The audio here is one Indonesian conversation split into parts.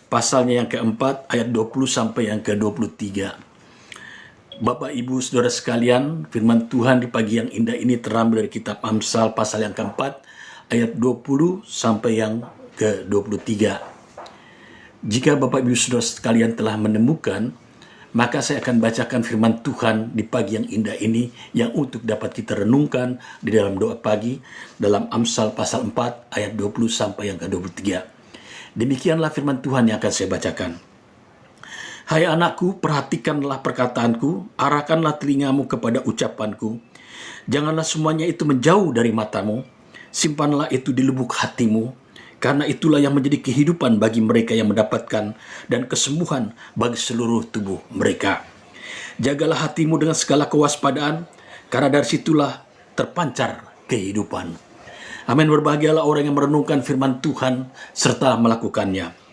pasalnya yang keempat, ayat 20 sampai yang ke-23. Bapak, Ibu, Saudara sekalian, firman Tuhan di pagi yang indah ini terambil dari kitab Amsal pasal yang keempat, ayat 20 sampai yang ke-23. Jika Bapak, Ibu, Saudara sekalian telah menemukan, maka saya akan bacakan firman Tuhan di pagi yang indah ini yang untuk dapat kita renungkan di dalam doa pagi dalam Amsal pasal 4 ayat 20 sampai yang ke-23. Demikianlah firman Tuhan yang akan saya bacakan. Hai anakku, perhatikanlah perkataanku, arahkanlah telingamu kepada ucapanku. Janganlah semuanya itu menjauh dari matamu, simpanlah itu di lubuk hatimu, karena itulah yang menjadi kehidupan bagi mereka yang mendapatkan dan kesembuhan bagi seluruh tubuh mereka. Jagalah hatimu dengan segala kewaspadaan, karena dari situlah terpancar kehidupan. Amin. Berbahagialah orang yang merenungkan firman Tuhan serta melakukannya.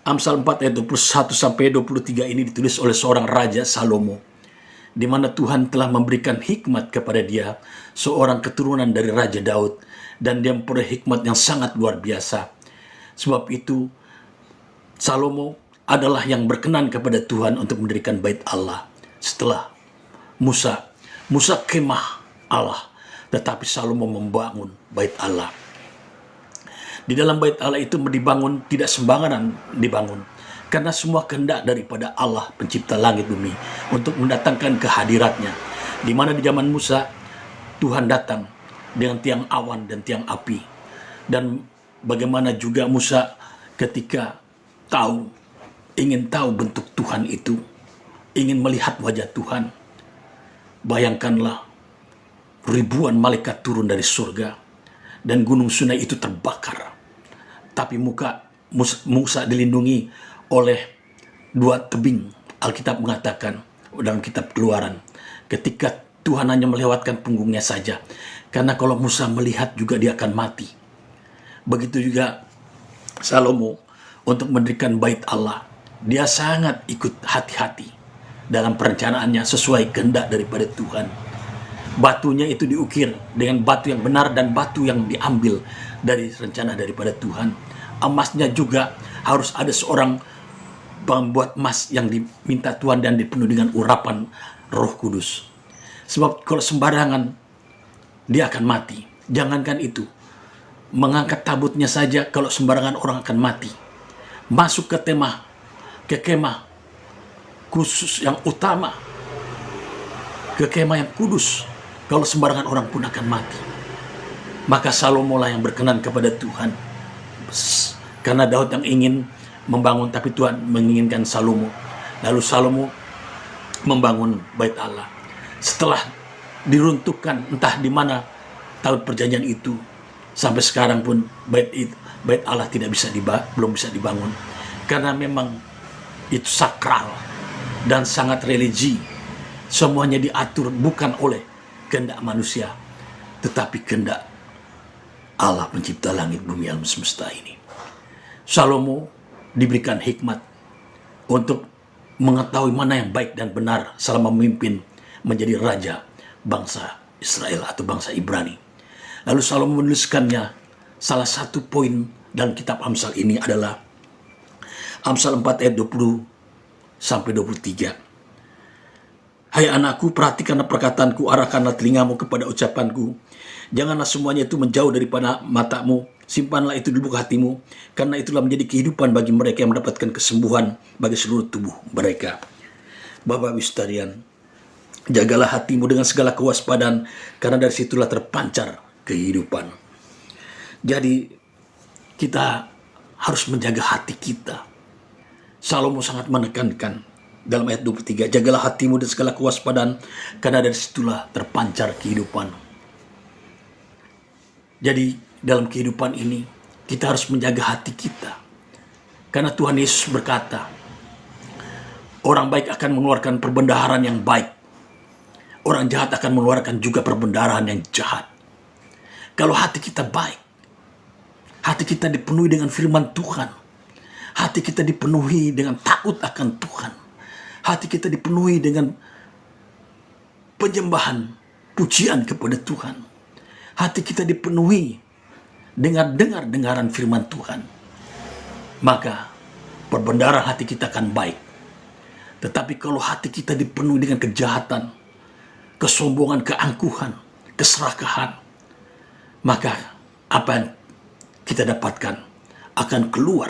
Amsal 4 ayat 21 sampai 23 ini ditulis oleh seorang raja Salomo, di mana Tuhan telah memberikan hikmat kepada dia, seorang keturunan dari Raja Daud, dan dia memperoleh hikmat yang sangat luar biasa. Sebab itu Salomo adalah yang berkenan kepada Tuhan untuk mendirikan bait Allah. Setelah Musa kemah Allah, tetapi Salomo membangun bait Allah. Di dalam bait Allah itu dibangun tidak sembarangan dibangun, karena semua kehendak daripada Allah pencipta langit bumi untuk mendatangkan kehadiratnya. Di mana di zaman Musa Tuhan datang dengan tiang awan dan tiang api, dan bagaimana juga Musa ketika ingin tahu bentuk Tuhan itu, ingin melihat wajah Tuhan. Bayangkanlah ribuan malaikat turun dari surga dan gunung Sinai itu terbakar. Tapi Musa dilindungi oleh dua tebing. Alkitab mengatakan dalam kitab Keluaran, ketika Tuhan hanya melewatkan punggungnya saja. Karena kalau Musa melihat juga dia akan mati. Begitu juga Salomo untuk mendirikan bait Allah. Dia sangat ikut hati-hati dalam perencanaannya sesuai kehendak daripada Tuhan. Batunya itu diukir dengan batu yang benar dan batu yang diambil dari rencana daripada Tuhan. Emasnya juga harus ada seorang pembuat emas yang diminta Tuhan dan dipenuhi dengan urapan Roh Kudus. Sebab kalau sembarangan dia akan mati. Jangankan itu, mengangkat tabutnya saja kalau sembarangan orang akan mati. Masuk ke kemah khusus yang utama, ke kemah yang kudus, kalau sembarangan orang pun akan mati. Maka Salomo lah yang berkenan kepada Tuhan. Karena Daud yang ingin membangun, tapi Tuhan menginginkan Salomo. Lalu Salomo membangun bait Allah. Setelah diruntuhkan entah di mana tahun perjanjian itu, sampai sekarang pun bait Allah belum bisa dibangun. Karena memang itu sakral dan sangat religi. Semuanya diatur bukan oleh kehendak manusia, tetapi kehendak Allah pencipta langit bumi alam semesta ini. Salomo diberikan hikmat untuk mengetahui mana yang baik dan benar selama memimpin menjadi raja bangsa Israel atau bangsa Ibrani. Lalu Salomo menuliskannya. Salah satu poin dalam kitab Amsal ini adalah Amsal 4 ayat 20 sampai 23. Hai anakku, perhatikanlah perkataanku, arahkanlah telingamu kepada ucapanku. Janganlah semuanya itu menjauh daripada matamu, simpanlah itu di lubuk hatimu, karena itulah menjadi kehidupan bagi mereka yang mendapatkan kesembuhan bagi seluruh tubuh mereka. Bapak-Ibu sekalian, jagalah hatimu dengan segala kewaspadaan, karena dari situlah terpancar kehidupan. Jadi kita harus menjaga hati kita. Salomo sangat menekankan dalam ayat 23, jagalah hatimu dan segala kewaspadaan, karena dari situlah terpancar kehidupan. Jadi dalam kehidupan ini kita harus menjaga hati kita. Karena Tuhan Yesus berkata, orang baik akan mengeluarkan perbendaharaan yang baik. Orang jahat akan mengeluarkan juga perbendaharaan yang jahat. Kalau hati kita baik, hati kita dipenuhi dengan firman Tuhan, hati kita dipenuhi dengan takut akan Tuhan, hati kita dipenuhi dengan penyembahan, pujian kepada Tuhan, hati kita dipenuhi dengan dengar-dengaran firman Tuhan, maka perbendaharaan hati kita akan baik. Tetapi kalau hati kita dipenuhi dengan kejahatan, kesombongan, keangkuhan, keserakahan, maka apa yang kita dapatkan akan keluar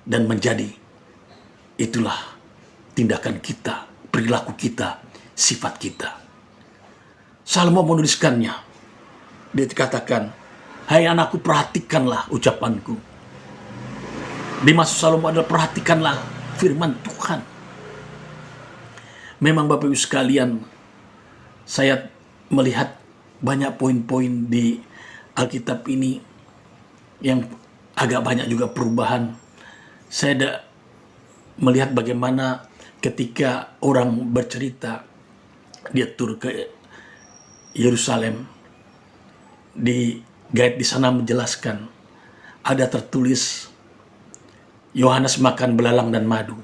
dan menjadi itulah tindakan kita, perilaku kita, sifat kita. Salomo menuliskannya. Dia dikatakan, hai anakku, perhatikanlah ucapanku. Di maksud Salomo adalah perhatikanlah firman Tuhan. Memang Bapak Ibu sekalian, saya melihat banyak poin-poin di Alkitab ini yang agak banyak juga perubahan. Saya melihat bagaimana ketika orang bercerita, dia tur ke Yerusalem, di guide di sana menjelaskan, ada tertulis Yohanes makan belalang dan madu.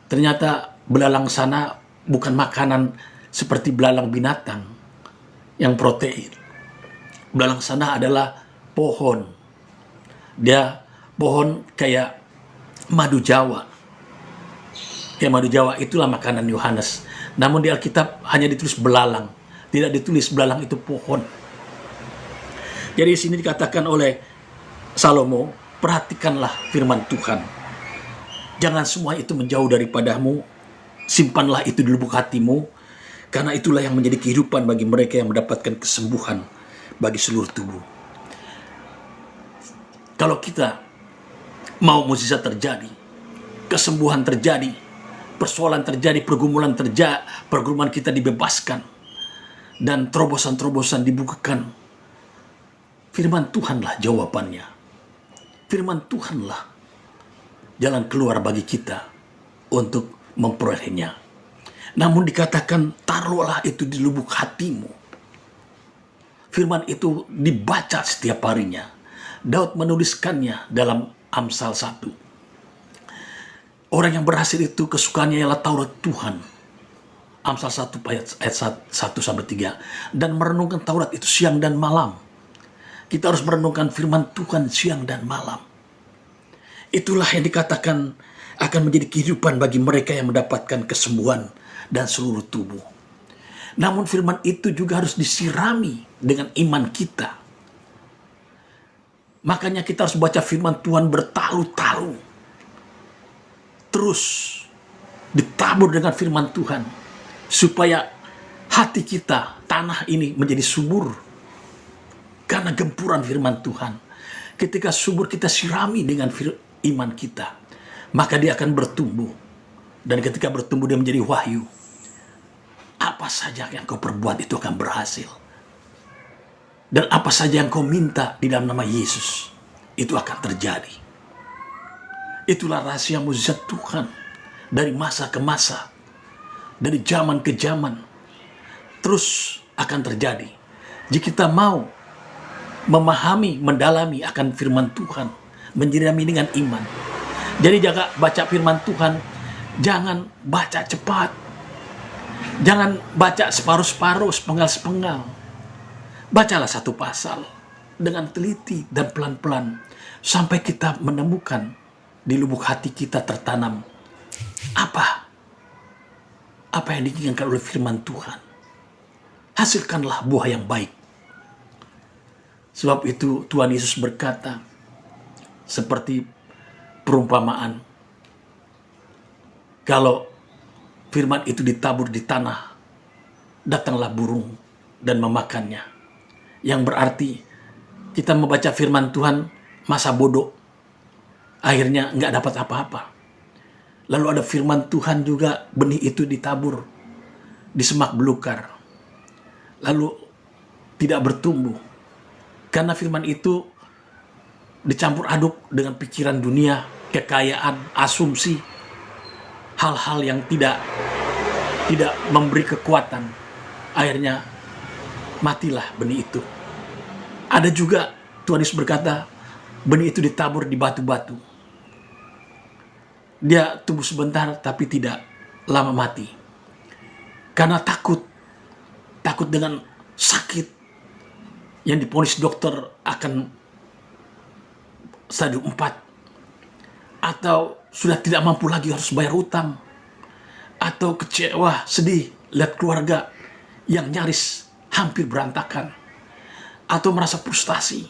Ternyata belalang sana bukan makanan seperti belalang binatang yang protein. Belalang sana adalah pohon. Dia pohon kayak madu Jawa. Kayak madu Jawa, itulah makanan Yohanes. Namun di Alkitab hanya ditulis belalang. Tidak ditulis belalang itu pohon. Jadi di sini dikatakan oleh Salomo, perhatikanlah firman Tuhan. Jangan semua itu menjauh daripadamu. Simpanlah itu di lubuk hatimu. Karena itulah yang menjadi kehidupan bagi mereka yang mendapatkan kesembuhan bagi seluruh tubuh. Kalau kita mau mukjizat terjadi, kesembuhan terjadi, persoalan terjadi, pergumulan terjadi, pergumulan kita dibebaskan, dan terobosan-terobosan dibukakan, firman Tuhanlah jawabannya. Firman Tuhanlah jalan keluar bagi kita untuk memperolehnya. Namun dikatakan, taruhlah itu di lubuk hatimu. Firman itu dibaca setiap harinya. Daud menuliskannya dalam Amsal 1. Orang yang berhasil itu kesukaannya ialah Taurat Tuhan. Amsal 1 ayat 1-3. Dan merenungkan Taurat itu siang dan malam. Kita harus merenungkan firman Tuhan siang dan malam. Itulah yang dikatakan akan menjadi kehidupan bagi mereka yang mendapatkan kesembuhan dan seluruh tubuh. Namun firman itu juga harus disirami dengan iman kita. Makanya kita harus baca firman Tuhan bertalu-talu. Terus ditabur dengan firman Tuhan. Supaya hati kita, tanah ini menjadi subur. Karena gempuran firman Tuhan. Ketika subur kita sirami dengan iman kita, maka dia akan bertumbuh. Dan ketika bertumbuh dia menjadi wahyu. Apa saja yang kau perbuat itu akan berhasil. Dan apa saja yang kau minta di dalam nama Yesus, itu akan terjadi. Itulah rahasia mukjizat Tuhan. Dari masa ke masa. Dari zaman ke zaman. Terus akan terjadi. Jika kita mau memahami, mendalami akan firman Tuhan. Menyirami dengan iman. Jadi jaga baca firman Tuhan. Jangan baca cepat. Jangan baca separuh-separuh, sepenggal-sepenggal. Bacalah satu pasal dengan teliti dan pelan-pelan sampai kita menemukan di lubuk hati kita tertanam apa yang diinginkan oleh firman Tuhan. Hasilkanlah buah yang baik. Sebab itu Tuhan Yesus berkata seperti perumpamaan, kalau firman itu ditabur di tanah, datanglah burung dan memakannya. Yang berarti kita membaca firman Tuhan masa bodoh, akhirnya nggak dapat apa-apa. Lalu ada firman Tuhan juga, benih itu ditabur di semak belukar, lalu tidak bertumbuh. Karena firman itu dicampur aduk dengan pikiran dunia, kekayaan, asumsi, hal-hal yang tidak memberi kekuatan. Akhirnya matilah benih itu. Ada juga Tuhan Yesus berkata, benih itu ditabur di batu-batu. Dia tumbuh sebentar tapi tidak lama mati. Karena takut dengan sakit yang divonis dokter akan stadium 4. atau sudah tidak mampu lagi harus bayar utang, atau kecewa, sedih, lihat keluarga yang nyaris hampir berantakan, atau merasa frustasi.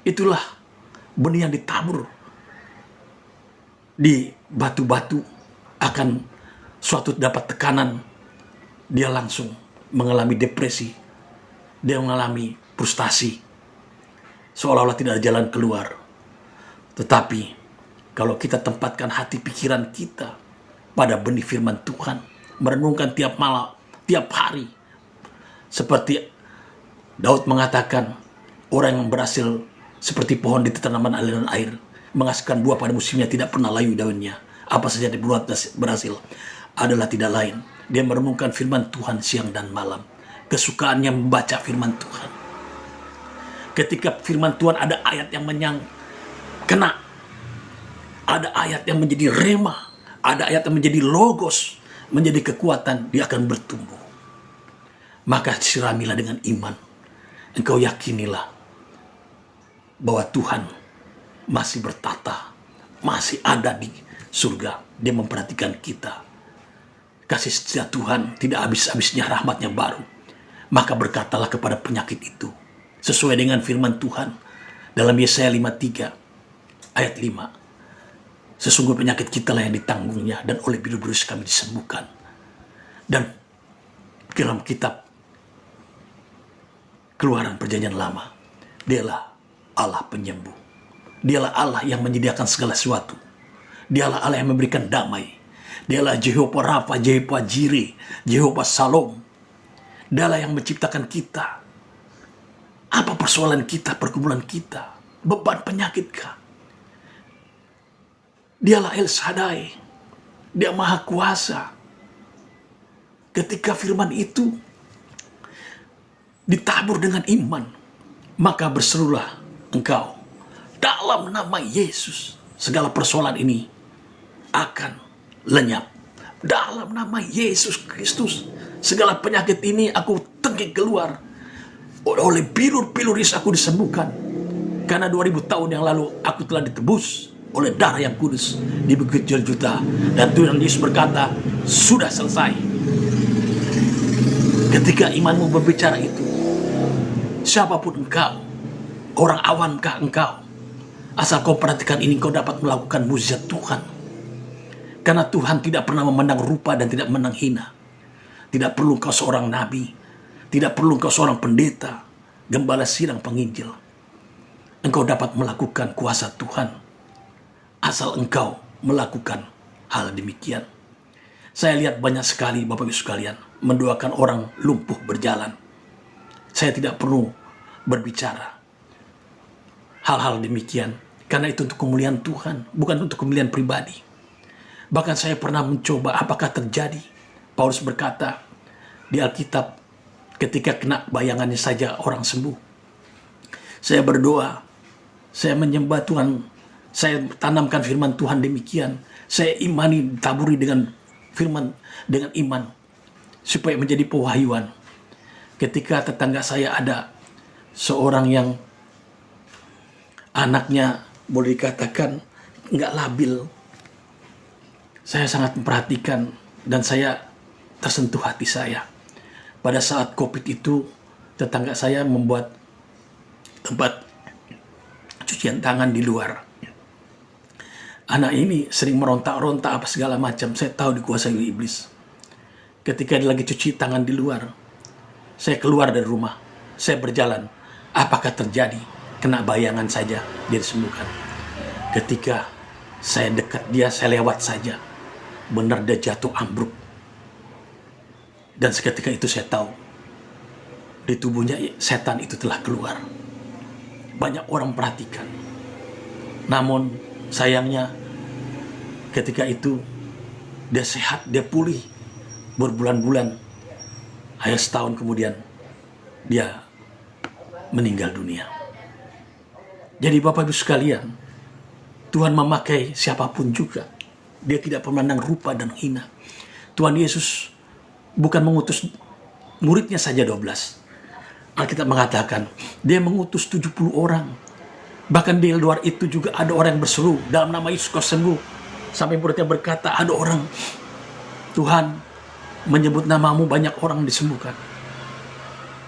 Itulah benih yang ditabur di batu-batu, akan suatu dapat tekanan, dia langsung mengalami depresi, dia mengalami frustasi, seolah-olah tidak ada jalan keluar. Tetapi kalau kita tempatkan hati pikiran kita pada benih firman Tuhan, merenungkan tiap malam, tiap hari, seperti Daud mengatakan, orang yang berhasil seperti pohon di tanaman aliran air, menghasilkan buah pada musimnya, tidak pernah layu daunnya. Apa saja dibuat berhasil adalah tidak lain, dia merenungkan firman Tuhan siang dan malam. Kesukaannya membaca firman Tuhan. Ketika firman Tuhan ada ayat yang kena, ada ayat yang menjadi rema, ada ayat yang menjadi logos, menjadi kekuatan, dia akan bertumbuh. Maka siramilah dengan iman. Engkau yakinilah bahwa Tuhan masih bertata, masih ada di surga. Dia memperhatikan kita. Kasih setia Tuhan tidak habis-habisnya, rahmatnya baru. Maka berkatalah kepada penyakit itu, sesuai dengan firman Tuhan dalam Yesaya 53 ayat 5. Sesungguhnya penyakit kita lah yang ditanggungnya, dan oleh bibir-bibir kami disembuhkan. Dan dalam kitab Keluaran Perjanjian Lama, dialah Allah penyembuh. Dialah Allah yang menyediakan segala sesuatu. Dialah Allah yang memberikan damai. Dialah Jehovah Rafa, Jehovah Jireh, Jehovah Salom. Dialah yang menciptakan kita. Apa persoalan kita, pergumulan kita, beban penyakitkah? Dialah El Shaddai. Dia Maha Kuasa. Ketika firman itu ditabur dengan iman, maka berserulah engkau, dalam nama Yesus segala persoalan ini akan lenyap. Dalam nama Yesus Kristus segala penyakit ini aku tengking keluar. Oleh bilur-bilur Yesus aku disembuhkan. Karena 2000 tahun yang lalu aku telah ditebus oleh darah yang kudus di Bukit Golgota. Dan Tuhan Yesus berkata, sudah selesai. Ketika imanmu berbicara itu, siapapun engkau, orang awamkah engkau, asal kau perhatikan ini, kau dapat melakukan mukjizat Tuhan. Karena Tuhan tidak pernah memandang rupa dan tidak memandang hina. Tidak perlu kau seorang nabi, tidak perlu kau seorang pendeta, gembala sidang, penginjil. Engkau dapat melakukan kuasa Tuhan, asal engkau melakukan hal demikian. Saya lihat banyak sekali Bapak Ibu sekalian mendoakan orang lumpuh berjalan. Saya tidak perlu berbicara hal-hal demikian, karena itu untuk kemuliaan Tuhan, bukan untuk kemuliaan pribadi. Bahkan saya pernah mencoba, apakah terjadi? Paulus berkata di Alkitab, ketika kena bayangannya saja orang sembuh. Saya berdoa, saya menyembah Tuhan, saya tanamkan firman Tuhan demikian. Saya imani, taburi dengan firman, dengan iman, supaya menjadi pewahyuan. Ketika tetangga saya ada seorang yang anaknya boleh dikatakan nggak labil, saya sangat memperhatikan dan saya tersentuh hati saya. Pada saat COVID itu, tetangga saya membuat tempat cucian tangan di luar. Anak ini sering merontak-rontak apa segala macam. Saya tahu dikuasai oleh iblis. Ketika dia lagi cuci tangan di luar, saya keluar dari rumah. Saya berjalan. Apakah terjadi? Kena bayangan saja, dia disembuhkan. Ketika saya dekat dia, saya lewat saja. Benar dia jatuh ambruk. Dan seketika itu saya tahu, di tubuhnya setan itu telah keluar. Banyak orang perhatikan. Namun sayangnya ketika itu dia sehat, dia pulih berbulan-bulan. Hanya setahun kemudian dia meninggal dunia. Jadi Bapak Ibu sekalian, Tuhan memakai siapapun juga. Dia tidak memandang rupa dan hina. Tuhan Yesus bukan mengutus muridnya saja 12. Alkitab mengatakan dia mengutus 70 orang Bahkan di luar itu juga ada orang yang berseru, dalam nama Yesus kau sembuh. Sampai muridnya berkata, ada orang, Tuhan menyebut namamu, banyak orang disembuhkan.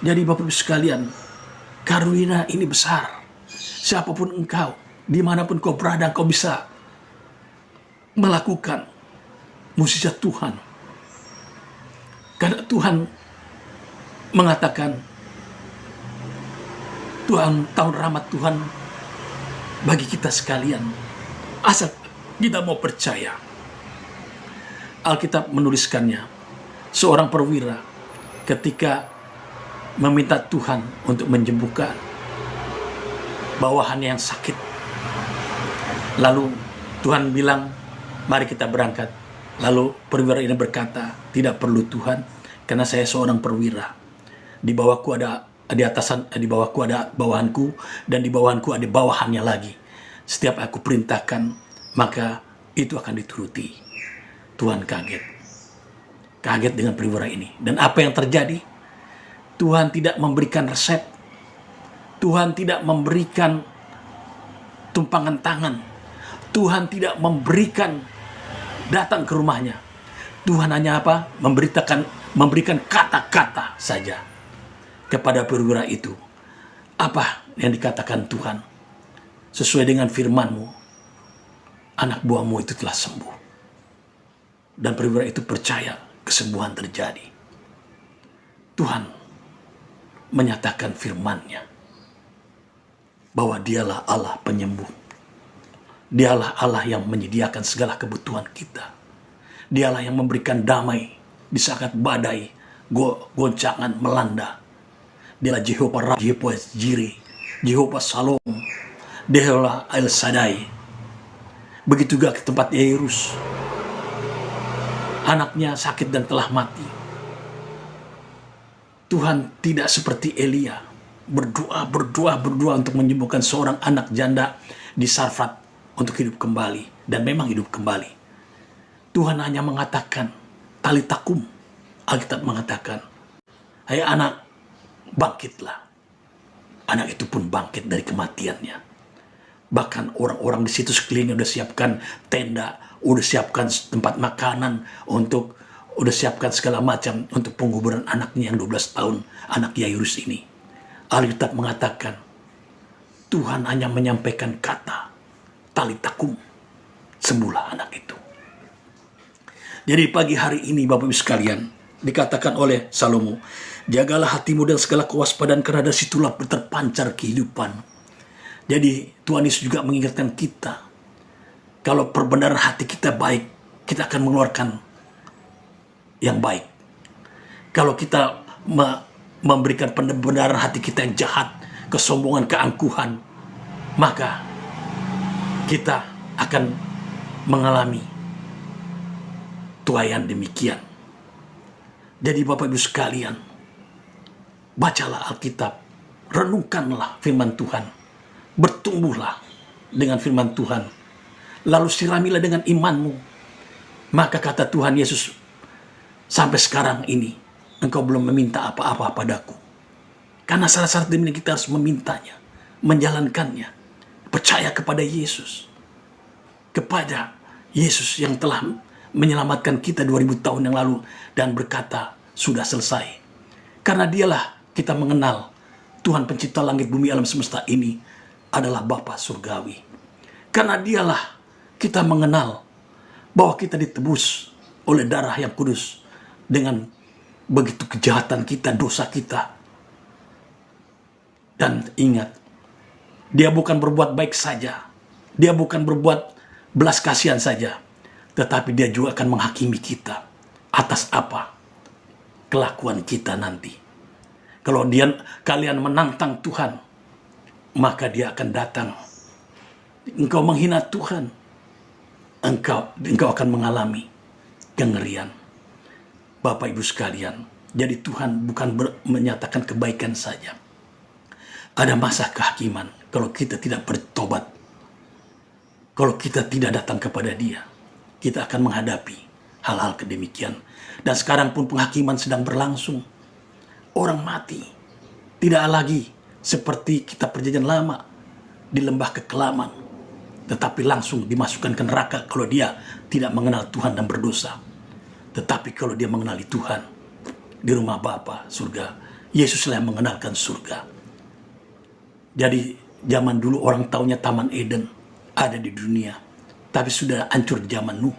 Jadi Bapak Ibu sekalian, karunia ini besar. Siapapun engkau, dimanapun kau berada, kau bisa melakukan mukjizat Tuhan. Karena Tuhan mengatakan, Tuhan, tahun rahmat Tuhan bagi kita sekalian, asal kita mau percaya. Alkitab menuliskannya, seorang perwira ketika meminta Tuhan untuk menyembuhkan bawahannya yang sakit, lalu Tuhan bilang, mari kita berangkat. Lalu perwira ini berkata, tidak perlu Tuhan, karena saya seorang perwira. Di bawahku ada di bawahku ada bawahanku, dan di bawahanku ada bawahannya lagi. Setiap aku perintahkan, maka itu akan dituruti. Tuhan kaget dengan perwira ini. Dan apa yang terjadi? Tuhan tidak memberikan resep, Tuhan tidak memberikan tumpangan tangan, Tuhan tidak memberikan datang ke rumahnya. Tuhan hanya apa? Memberikan kata-kata saja kepada perwira itu. Apa yang dikatakan Tuhan? Sesuai dengan firman-Mu, anak buahmu itu telah sembuh. Dan perwira itu percaya kesembuhan terjadi. Tuhan menyatakan firman-Nya bahwa dialah Allah penyembuh. Dialah Allah yang menyediakan segala kebutuhan kita. Dialah yang memberikan damai di saat badai, goncangan melanda. Dialah Jehovah Rabb, Jehovah Jireh, Jehovah Shalom, Dialah El Shaddai. Begitu juga ke tempat Yairus. Anaknya sakit dan telah mati. Tuhan tidak seperti Elia, berdoa untuk menyembuhkan seorang anak janda di Sarfat untuk hidup kembali, dan memang hidup kembali. Tuhan hanya mengatakan, talitakum. Alkitab mengatakan, hai anak, bangkitlah. Anak itu pun bangkit dari kematiannya. Bahkan orang-orang di situ sekelilingnya udah siapkan tenda, udah siapkan tempat makanan, udah siapkan segala macam untuk penguburan anaknya yang 12 tahun, anak Yairus ini. Alkitab mengatakan, Tuhan hanya menyampaikan kata, talitakum, sembuhlah anak itu. Jadi pagi hari ini Bapak Ibu sekalian, dikatakan oleh Salomo, jagalah hatimu dan segala kewaspadaan, karena dari situlah terpancar kehidupan. Jadi Tuhan Yesus juga mengingatkan kita, kalau perbenaran hati kita baik, kita akan mengeluarkan yang baik. Kalau kita memberikan pembenaran hati kita yang jahat, kesombongan, keangkuhan, maka kita akan mengalami tuaian demikian. Jadi Bapak Ibu sekalian, bacalah Alkitab, renungkanlah firman Tuhan, bertumbuhlah dengan firman Tuhan, lalu siramilah dengan imanmu. Maka kata Tuhan Yesus, sampai sekarang ini engkau belum meminta apa-apa padaku. Karena syarat-syarat demi kita harus memintanya, menjalankannya, percaya kepada Yesus. Kepada Yesus yang telah menyelamatkan kita 2000 tahun yang lalu dan berkata, sudah selesai. Karena dialah kita mengenal Tuhan pencipta langit bumi alam semesta ini adalah Bapa surgawi. Karena dialah kita mengenal bahwa kita ditebus oleh darah yang kudus dengan begitu kejahatan kita, dosa kita. Dan ingat, dia bukan berbuat baik saja, dia bukan berbuat belas kasihan saja, tetapi dia juga akan menghakimi kita atas apa kelakuan kita nanti. Kalau kalian menantang Tuhan, maka dia akan datang. Engkau menghina Tuhan, engkau akan mengalami kengerian. Bapak Ibu sekalian, jadi Tuhan bukan menyatakan kebaikan saja. Ada masa kehakiman kalau kita tidak bertobat. Kalau kita tidak datang kepada Dia, kita akan menghadapi hal-hal kedemikian. Dan sekarang pun penghakiman sedang berlangsung. Orang mati tidak lagi seperti kita perjanjian lama. di lembah kekelaman, tetapi langsung dimasukkan ke neraka kalau dia tidak mengenal Tuhan dan berdosa. Tetapi kalau dia mengenali Tuhan, di rumah Bapa surga, Yesuslah yang mengenalkan surga. Jadi zaman dulu orang taunya Taman Eden ada di dunia, tapi sudah hancur di zaman Nuh.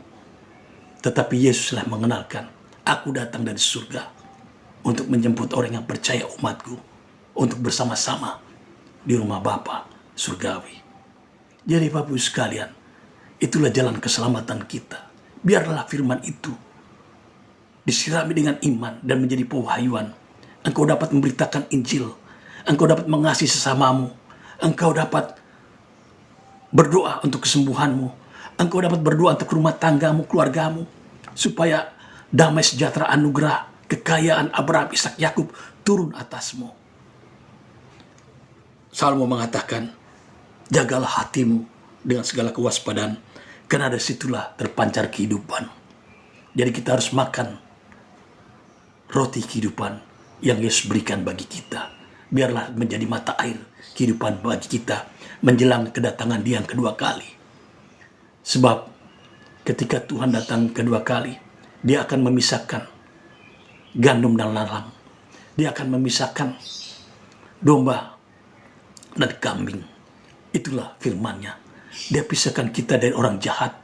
Tetapi Yesuslah mengenalkan, aku datang dari surga untuk menjemput orang yang percaya, umatku, untuk bersama-sama di rumah Bapa surgawi. Jadi Bapak Ibu sekalian, itulah jalan keselamatan kita. Biarlah firman itu disirami dengan iman dan menjadi pewahyuan. Engkau dapat memberitakan Injil, engkau dapat mengasihi sesamamu, engkau dapat berdoa untuk kesembuhanmu, engkau dapat berdoa untuk rumah tanggamu, keluargamu, supaya damai sejahtera, anugerah, kekayaan Abraham, Ishak, Yakub turun atasmu. Salomo mengatakan, jagalah hatimu dengan segala kewaspadaan, karena dari situlah terpancar kehidupan. Jadi kita harus makan roti kehidupan yang Yesus berikan bagi kita. Biarlah menjadi mata air kehidupan bagi kita menjelang kedatangan Dia yang kedua kali. Sebab ketika Tuhan datang kedua kali, Dia akan memisahkan gandum dan lalang. Dia akan memisahkan domba dan kambing. Itulah firman-Nya. Dia pisahkan kita dari orang jahat.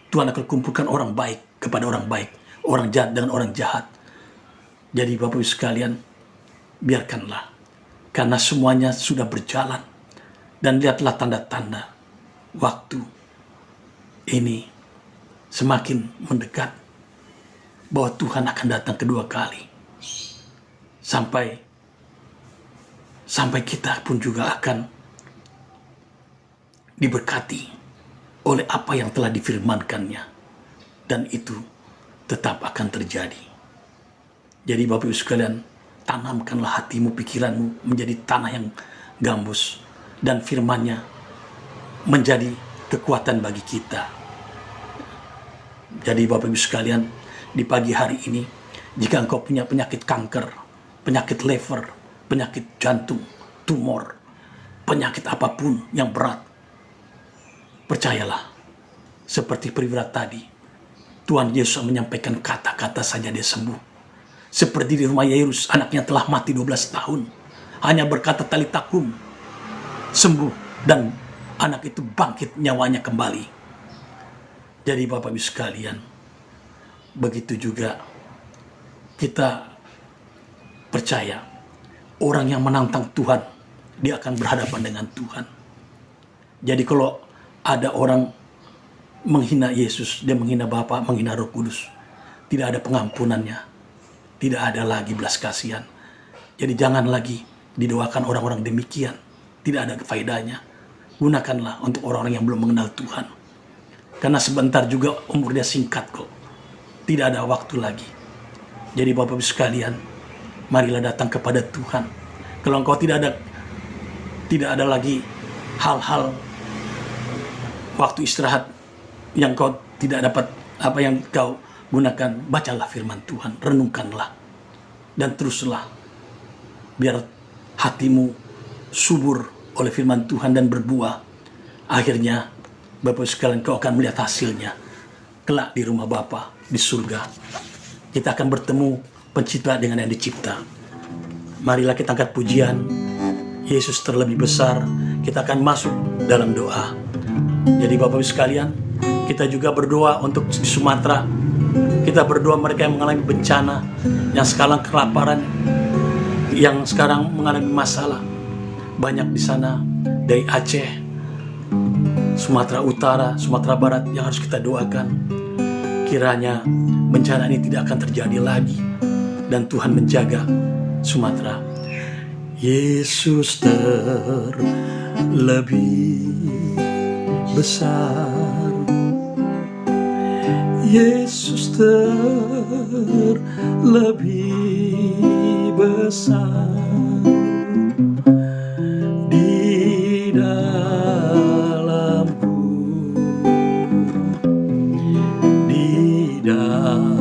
Tuhan akan kumpulkan orang baik kepada orang baik, orang jahat dengan orang jahat. Jadi Bapak Ibu sekalian, biarkanlah, karena semuanya sudah berjalan, dan lihatlah tanda-tanda waktu ini semakin mendekat, bahwa Tuhan akan datang kedua kali. Sampai kita pun juga akan diberkati oleh apa yang telah difirmankannya, dan itu tetap akan terjadi. Jadi Bapak Ibu sekalian, tanamkanlah hatimu, pikiranmu menjadi tanah yang gambus, dan firman-Nya menjadi kekuatan bagi kita. Jadi Bapak Ibu sekalian, di pagi hari ini, jika engkau punya penyakit kanker, penyakit liver, penyakit jantung, tumor, penyakit apapun yang berat, percayalah, seperti perwira tadi, Tuhan Yesus menyampaikan kata-kata saja dia sembuh. Seperti di rumah Yairus, anaknya telah mati 12 tahun. Hanya berkata talitakum, sembuh, dan anak itu bangkit, nyawanya kembali. Jadi Bapak Ibu sekalian, begitu juga kita percaya, orang yang menantang Tuhan, dia akan berhadapan dengan Tuhan. Jadi kalau ada orang menghina Yesus, dia menghina Bapa, menghina Roh Kudus, tidak ada pengampunannya, tidak ada lagi belas kasihan. Jadi jangan lagi didoakan orang-orang demikian, tidak ada faedahnya. Gunakanlah untuk orang-orang yang belum mengenal Tuhan, karena sebentar juga umurnya singkat kok, tidak ada waktu lagi. Jadi Bapak Ibu sekalian, marilah datang kepada Tuhan. Kalau engkau tidak ada lagi hal-hal waktu istirahat yang kau tidak dapat, apa yang kau gunakan, bacalah firman Tuhan, renungkanlah, dan teruslah, biar hatimu subur oleh firman Tuhan dan berbuah. Akhirnya Bapak sekalian, kau akan melihat hasilnya kelak di rumah Bapa di surga. Kita akan bertemu pencipta dengan yang dicipta. Marilah kita angkat pujian Yesus terlebih besar. Kita akan masuk dalam doa. Jadi Bapak Ibu sekalian, kita juga berdoa untuk di Sumatera. Kita berdoa mereka yang mengalami bencana, yang sekarang kelaparan, yang sekarang mengalami masalah. Banyak di sana dari Aceh, Sumatera Utara, Sumatera Barat yang harus kita doakan. Kiranya bencana ini tidak akan terjadi lagi, dan Tuhan menjaga Sumatera. Yesus terlebih besar, Yesus terlebih besar di dalamku, di dalamku.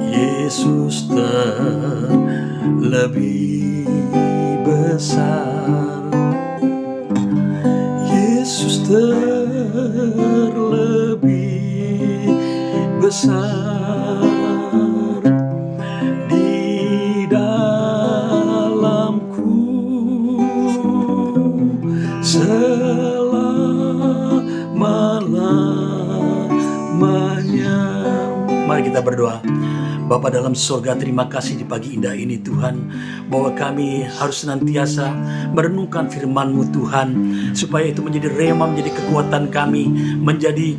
Yesus terlebih lebih besar. Yesus terlebih besar di dalamku selama-lamanya. Mari kita berdoa. Bapa dalam surga, terima kasih di pagi indah ini Tuhan, bahwa kami harus senantiasa merenungkan firman-Mu Tuhan, supaya itu menjadi rema, menjadi kekuatan kami, menjadi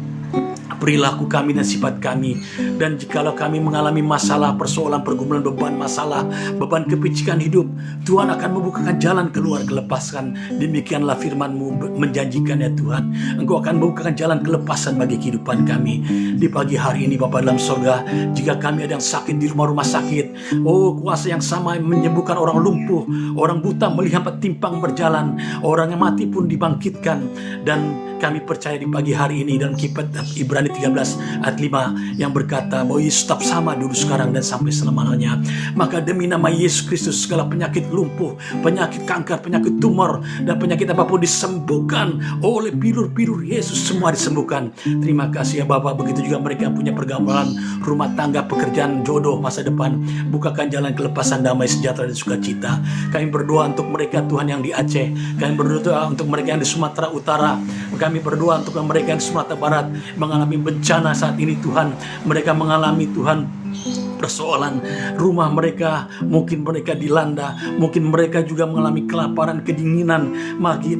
perilaku kami dan sifat kami. Dan jikalau kami mengalami masalah, persoalan, pergumulan, beban masalah, beban kepicikan hidup, Tuhan akan membukakan jalan keluar, kelepaskan. Demikianlah firman-Mu menjanjikan ya Tuhan, Engkau akan membukakan jalan kelepasan bagi kehidupan kami. Di pagi hari ini Bapa dalam surga, jika kami ada yang sakit di rumah-rumah sakit, oh kuasa yang sama yang menyembuhkan orang lumpuh, orang buta melihat timpang berjalan, orang yang mati pun dibangkitkan. Dan kami percaya di pagi hari ini dalam kitab Ibrani 13 ayat 5 yang berkata bahwa Yesus tetap sama dulu, sekarang, dan sampai selama-lamanya. Maka demi nama Yesus Kristus, segala penyakit lumpuh, penyakit kanker, penyakit tumor, dan penyakit apapun disembuhkan oleh pilur-pilur Yesus, semua disembuhkan. Terima kasih ya Bapak. Begitu juga mereka yang punya pergumulan rumah tangga, pekerjaan, jodoh, masa depan, bukakan jalan kelepasan, damai, sejahtera, dan sukacita. Kami berdoa untuk mereka Tuhan yang di Aceh, kami berdoa untuk mereka yang di Sumatera Utara, kami berdoa untuk mereka yang di Sumatera Barat mengalami bencana saat ini Tuhan. Mereka mengalami Tuhan persoalan rumah mereka, mungkin mereka dilanda, mungkin mereka juga mengalami kelaparan, kedinginan.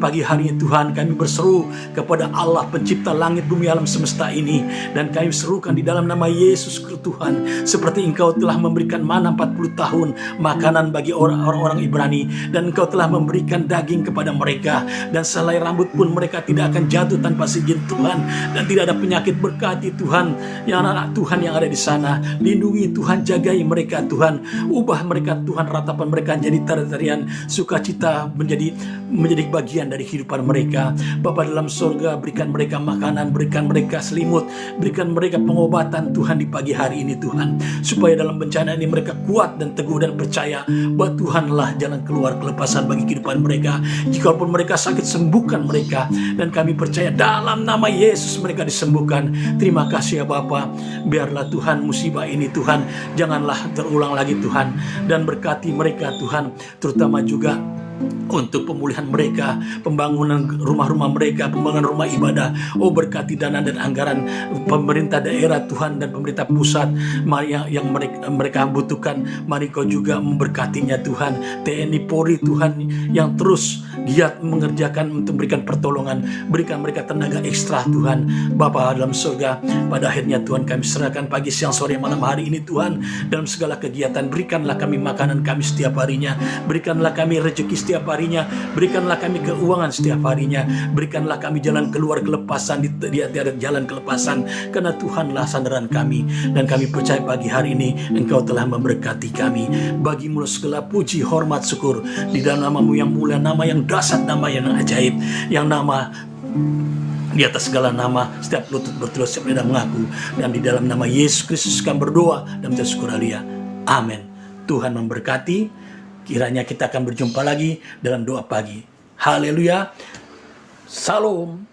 Pagi hari ini Tuhan, kami berseru kepada Allah pencipta langit, bumi, alam semesta ini, dan kami serukan di dalam nama Yesus Tuhan, seperti Engkau telah memberikan mana 40 tahun makanan bagi orang-orang Ibrani, dan Engkau telah memberikan daging kepada mereka, dan selai rambut pun mereka tidak akan jatuh tanpa izin Tuhan, dan tidak ada penyakit. Berkati Tuhan yang anak Tuhan yang ada di sana, lindungi Tuhan, jagai mereka Tuhan, ubah mereka Tuhan, ratapan mereka jadi tarian sukacita, menjadi bagian dari kehidupan mereka. Bapa dalam surga, berikan mereka makanan, berikan mereka selimut, berikan mereka pengobatan Tuhan di pagi hari ini Tuhan, supaya dalam bencana ini mereka kuat dan teguh dan percaya bahwa Tuhanlah jalan keluar kelepasan bagi kehidupan mereka. Jikalau mereka sakit, sembuhkan mereka, dan kami percaya dalam nama Yesus mereka disembuhkan. Terima kasih ya Bapa. Biarlah Tuhan musibah ini Tuhan janganlah terulang lagi Tuhan, dan berkati mereka Tuhan, terutama juga untuk pemulihan mereka, pembangunan rumah-rumah mereka, pembangunan rumah ibadah. Oh, berkati dana dan anggaran pemerintah daerah Tuhan dan pemerintah pusat yang mereka butuhkan. Mari Kau juga memberkatinya Tuhan. TNI Polri Tuhan yang terus giat mengerjakan untuk memberikan pertolongan, berikan mereka tenaga ekstra Tuhan. Bapa dalam surga, pada akhirnya Tuhan kami serahkan pagi, siang, sore, malam hari ini Tuhan, dalam segala kegiatan. Berikanlah kami makanan kami setiap harinya, berikanlah kami rezeki setiap harinya, berikanlah kami keuangan setiap harinya, berikanlah kami jalan keluar kelepasan di atas jalan kelepasan, karena Tuhanlah sandaran kami. Dan kami percaya pagi hari ini Engkau telah memberkati kami. Bagimu segala puji, hormat, syukur di dalam nama-Mu yang mulia, nama yang dahsyat, nama yang ajaib, yang nama di atas segala nama, setiap lutut bertelut, setiap lidah mengaku. Dan di dalam nama Yesus Kristus kami berdoa dan mengucap syukur halia. Amin. Tuhan memberkati. Kiranya kita akan berjumpa lagi dalam doa pagi. Haleluya. Salam.